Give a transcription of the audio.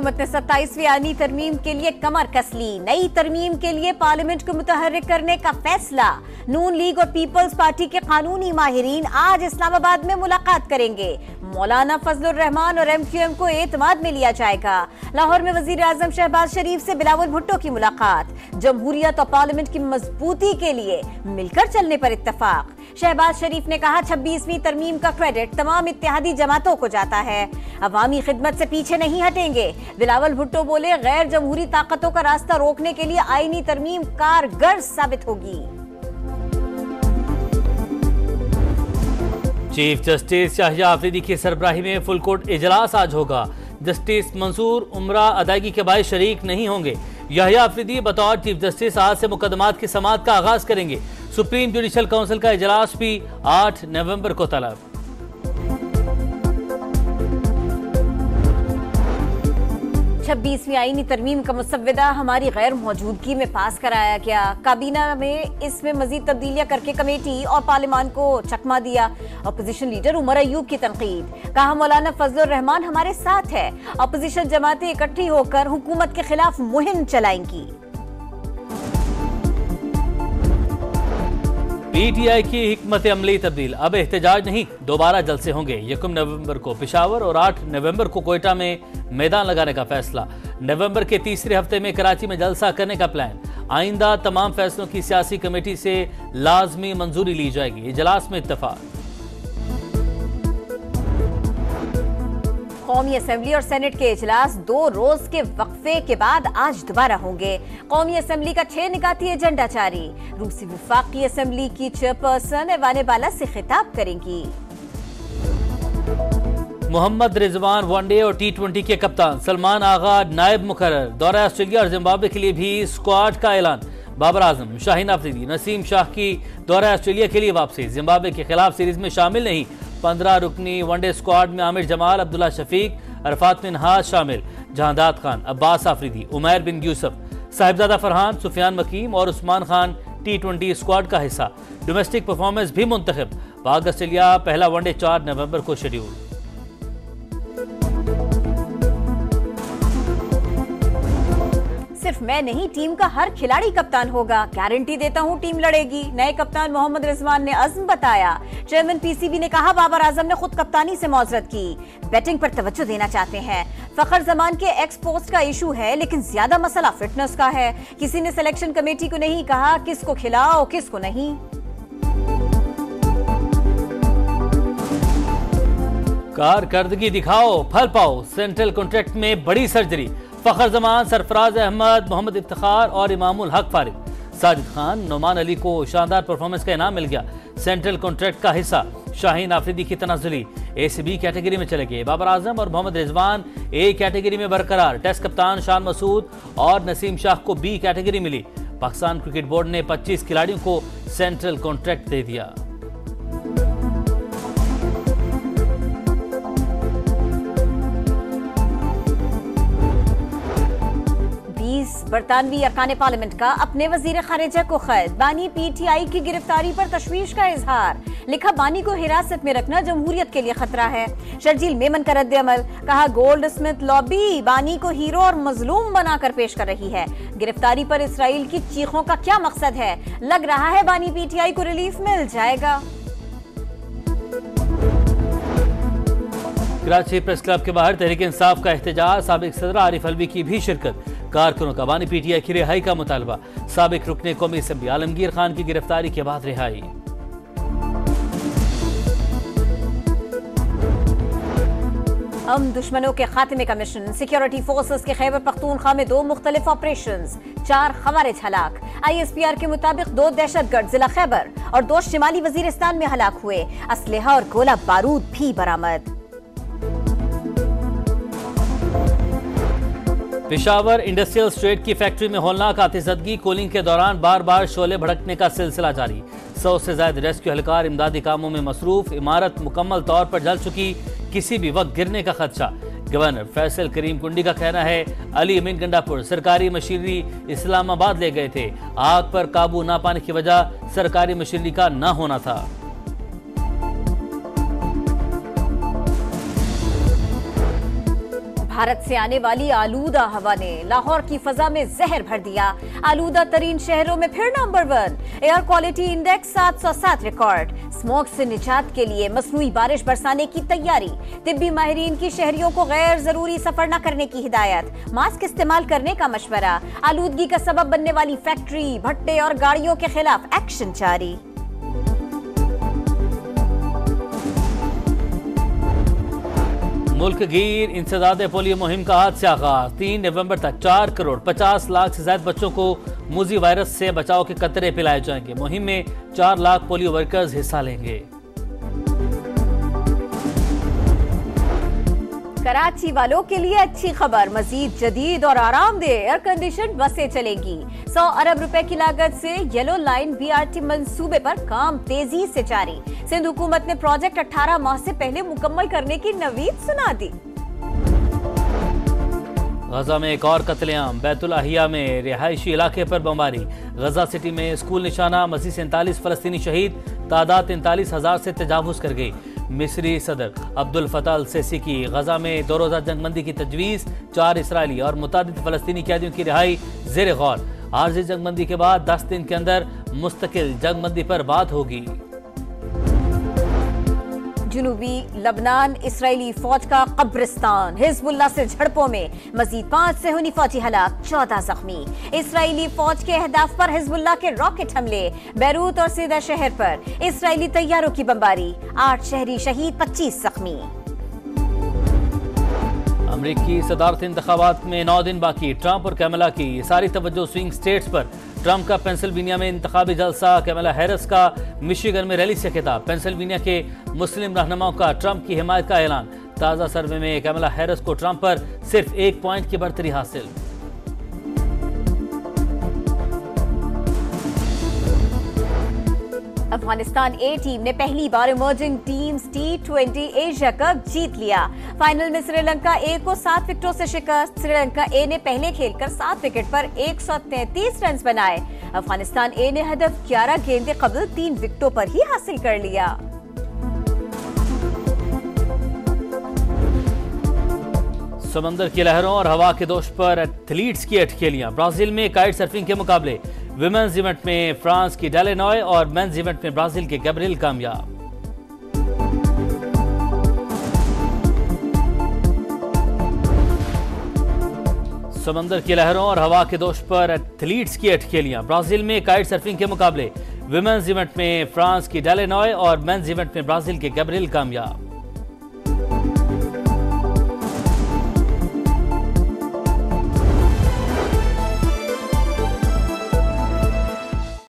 हुकूमत ने 27वीं आईनी तरमीम के लिए कमर कस ली। नई तरमीम के लिए पार्लियामेंट को मुतहर्रिक करने का फैसला। नून लीग और पीपल्स पार्टी के कानूनी माहिरीन आज इस्लामाबाद में मुलाकात करेंगे। मौलाना फजलुर रहमान और MQM को एतमाद में लिया जाएगा। लाहौर में वजीर आजम शहबाज शरीफ से बिलावल भुट्टो की मुलाकात। जमहूरियत और पार्लियामेंट की मजबूती के लिए मिलकर चलने पर इत्तफाक। शहबाज शरीफ ने कहा 26वीं तरमीम का क्रेडिट तमाम इत्तेहादी जमातों को जाता है। अवामी खिदमत से पीछे नहीं हटेंगे। बिलावल भुट्टो बोले गैर जमहूरी ताकतों का रास्ता रोकने के लिए आईनी तरमीम कारगर साबित होगी। चीफ जस्टिस याहिया आफरीदी की सरबराही में फुल कोर्ट इजलास आज होगा। जस्टिस मंसूर उमरा अदायगी के बायस शरीक नहीं होंगे। याहिया आफरीदी बतौर चीफ जस्टिस आज से मुकदमात की समाअत का आगाज करेंगे। सुप्रीम जुडिशल काउंसिल का इजलास भी 8 नवंबर को तलब। 26वीं आईनी तरमीम का मुसव्वदा हमारी गैर मौजूदगी में पास कराया गया। काबीना में इसमें मजीद तब्दीलियां करके कमेटी और पार्लियामान को चकमा दिया। अपोजिशन लीडर उमर अयूब की तनकीद। कहा मौलाना फजलुर रहमान हमारे साथ है। अपोजिशन जमातें इकट्ठी होकर हुकूमत के खिलाफ मुहिम चलाएंगी। PTI की हिकमत अमली तब्दील। अब एहतजाज नहीं, दोबारा जलसे होंगे। 1 नवंबर को पेशावर और 8 नवंबर को कोयटा में मैदान लगाने का फैसला। नवंबर के तीसरे हफ्ते में कराची में जलसा करने का प्लान। आइंदा तमाम फैसलों की सियासी कमेटी से लाजमी मंजूरी ली जाएगी। इजलास में इत्तफाक। कौमी असेंबली और सेनेट के इजलास 2 रोज के वक्फे के बाद आज दोबारा होंगे। कौमी असेंबली का 6 निकाती एजेंडा जारी। रूसी वफाकी असेंबली की चेयरपर्सन एवान बाला से खिताब करेंगी। मोहम्मद रिजवान वनडे और T20 के कप्तान। सलमान आगा नायब मुकर्रर। दौरा ऑस्ट्रेलिया और जिम्बाब्वे के लिए भी स्क्वाड का ऐलान। बाबर आजम, शाहीन आफरीदी, नसीम शाह की दौरा ऑस्ट्रेलिया के लिए वापसी। जिम्बाब्वे के खिलाफ सीरीज में शामिल नहीं। 15 रुकनी वनडे स्क्वाड में आमिर जमाल, अब्दुल्ला शफीक, अरफात मिनहाज शामिल। जहांदाद खान, अब्बास आफरीदी, उमैर बिन यूसुफ, साहिबजादा फरहान, सुफियान मकीम और उस्मान खान T20 स्क्वाड का हिस्सा। डोमेस्टिक परफॉर्मेंस भी मुंतखब। पाक ऑस्ट्रेलिया पहला वनडे 4 नवंबर को शेड्यूल। सिर्फ मैं नहीं, टीम का हर खिलाड़ी कप्तान होगा। गारंटी देता हूं टीम लड़ेगी। नए कप्तान मोहम्मद रिजवान ने अज़्म बताया। चेयरमैन PCB ने कहा बाबर आजम ने खुद कप्तानी से मौजरत की। बैटिंग पर तवज्जो देना चाहते हैं। फखर जमान के एक्स पोस्ट का इशू है, लेकिन ज्यादा मसला फिटनेस का है। किसी ने सिलेक्शन कमेटी को नहीं कहा किसको खिलाओ किसको नहीं। कारकर्दगी दिखाओ, फल पाओ। सेंट्रल कॉन्ट्रैक्ट में बड़ी सर्जरी। फखर जमान, सरफराज अहमद, मोहम्मद इफ्तिखार और इमामुल हक फारिग। साजिद खान, नोमान अली को शानदार परफॉर्मेंस का इनाम मिल गया। सेंट्रल कॉन्ट्रैक्ट का हिस्सा। शाहीन आफरीदी की तनाजुली A से B कैटेगरी में चले गए। बाबर आजम और मोहम्मद रिजवान A कैटेगरी में बरकरार। टेस्ट कप्तान शान मसूद और नसीम शाह को B कैटेगरी मिली। पाकिस्तान क्रिकेट बोर्ड ने 25 खिलाड़ियों को सेंट्रल कॉन्ट्रैक्ट दे दिया। बरतानवी अरकान पार्लियामेंट का अपने वजीर खारिजा को खत। बानी PTI की गिरफ्तारी पर तशवीश का इजहार। लिखा बानी को हिरासत में रखना जमहूरियत के लिए खतरा है। शर्जील मेमन का रद्द अमल। कहा गोल्ड स्मिथ लॉबी बानी को हीरो और मजलूम बनाकर पेश कर रही है। गिरफ्तारी पर इसराइल की चीखों का क्या मकसद है? लग रहा है बानी PTI को रिलीफ मिल जाएगा। कराची प्रेस क्लब के बाहर तहरीक इंसाफ का एहतजाज। साबिक सदर आरिफ अलवी की भी शिरकत। कारकुनों का बानी PTI की रिहाई का मुतालबा। साबिक रुकने कौमी असेंबली आलमगीर खान की गिरफ्तारी के बाद रिहाई। हम दुश्मनों के खात्मे का मिशन। सिक्योरिटी फोर्सेस के खैबर पख्तूनख्वा में 2 मुख्तलिफ ऑपरेशंस। 4 खवारिज हलाक। ISPR के मुताबिक 2 दहशतगर्द जिला खैबर और 2 शिमाली वजीरिस्तान में हलाक हुए। असलहा और गोला बारूद भी बरामद। पेशावर इंडस्ट्रियल स्ट्रीट की फैक्ट्री में होलनाक आतिशबाजी। कूलिंग के दौरान बार बार शोले भड़कने का सिलसिला जारी। 100 से ज्यादा रेस्क्यू एहलकार इमदादी कामों में मसरूफ। इमारत मुकम्मल तौर पर जल चुकी, किसी भी वक्त गिरने का खदशा। गवर्नर फैसल करीम कुंडी का कहना है अली अमीन गंडापुर सरकारी मशीनरी इस्लामाबाद ले गए थे। आग पर काबू ना पाने की वजह सरकारी मशीनरी का न होना था। भारत से आने वाली आलूदा हवा ने लाहौर की फजा में जहर भर दिया। आलूदा तरीन शहरों में फिर number 1। Air quality index 707 record. Smoke से निजात के लिए मसनूई बारिश बरसाने की तैयारी। तिब्बी माहिरीन की शहरियों को गैर जरूरी सफर न करने की हिदायत। मास्क इस्तेमाल करने का मशवरा। आलूदगी का सबब बनने वाली फैक्ट्री, भट्टे और गाड़ियों के खिलाफ एक्शन जारी। मुल्क गिर इंसदाद पोलियो मुहिम का आज से आगाज। 3 नवंबर तक 4 करोड़ 50 लाख से ज्यादा बच्चों को मूजी वायरस से बचाव के कतरे पिलाए जाएंगे। मुहिम में 4 लाख पोलियो वर्कर्स हिस्सा लेंगे। कराची वालों के लिए अच्छी खबर। मजीद जदीद और आरामदेह एयर कंडीशन बसें चलेंगी। 100 अरब रुपए की लागत से येलो लाइन BRT मंसूबे पर काम तेजी से जारी। सिंध हुकूमत ने प्रोजेक्ट 18 माह से पहले मुकम्मल करने की नवीद सुना दी। गजा में एक और कत्लेआम। बैतुल अहिया में रिहायशी इलाके पर बमबारी। गजा सिटी में स्कूल निशाना। मजीद 47 फलस्तीनी शहीद। तादाद 43,000 से तजावुज कर गई। मिस्री सदर अब्दुल फताह अल सीसी की गजा में 2 रोजा जंगबंदी की तजवीज़। 4 इसराइली और मुतादिद फलस्तीनी कैदियों की रिहाई ज़ेर गौर। आर्जी जंगबंदी के बाद 10 दिन के अंदर मुस्तकिल जंगबंदी पर बात होगी। जुनूबी लबनान इसराइली फौज का कब्रिस्तान। हिजबुल्लाह से झड़पों में मजीद 5 से हुनी फौजी हलाक, 14 जख्मी। इसराइली फौज के अहदाफ पर हिजबुल्लाह के रॉकेट हमले। बैरूत और सीदा शहर पर इसराइली तैयारों की बमबारी। 8 शहरी शहीद, 25 जख्मी। अमरीकी सदारती इंतखाबात में 9 दिन बाकी। ट्रंप और कैमला की सारी तवज्जो स्विंग स्टेट्स पर। ट्रंप का पेंसिल्वेनिया में इंतखाबी जलसा। कैमला हैरिस का मिशिगन में रैली से खिताब। पेंसिल्वेनिया के मुस्लिम रहनुमाओं का ट्रंप की हिमायत का ऐलान। ताज़ा सर्वे में कैमला हैरिस को ट्रंप पर सिर्फ 1 पॉइंट की बढ़तरी हासिल। अफगानिस्तान ए टीम ने पहली बार emerging teams T20 Asia cup जीत लिया। फाइनल में श्रीलंका ए को 7 विकेटों से शिकस्त। श्रीलंका ए ने पहले खेलकर 7 विकेट पर 133 रन बनाए। अफगानिस्तान ए ने हदफ 11 गेंदें कबल 3 विकेटों पर ही हासिल कर लिया। समंदर की लहरों और हवा के दोष पर एथलीट्स की अटखेलियां। ब्राजील में काइट सर्फिंग के मुकाबले। विमेंस इवेंट में फ्रांस की डेलेनॉय और मेंस इवेंट में ब्राजील के गैब्रिएल कामयाब। समंदर की लहरों और हवा के दोष पर एथलीट्स की अटखेलियां। ब्राजील में काइट सर्फिंग के मुकाबले। विमेंस इवेंट में फ्रांस की डेलेनॉय और मेंस इवेंट में ब्राजील के गैब्रिएल कामयाब।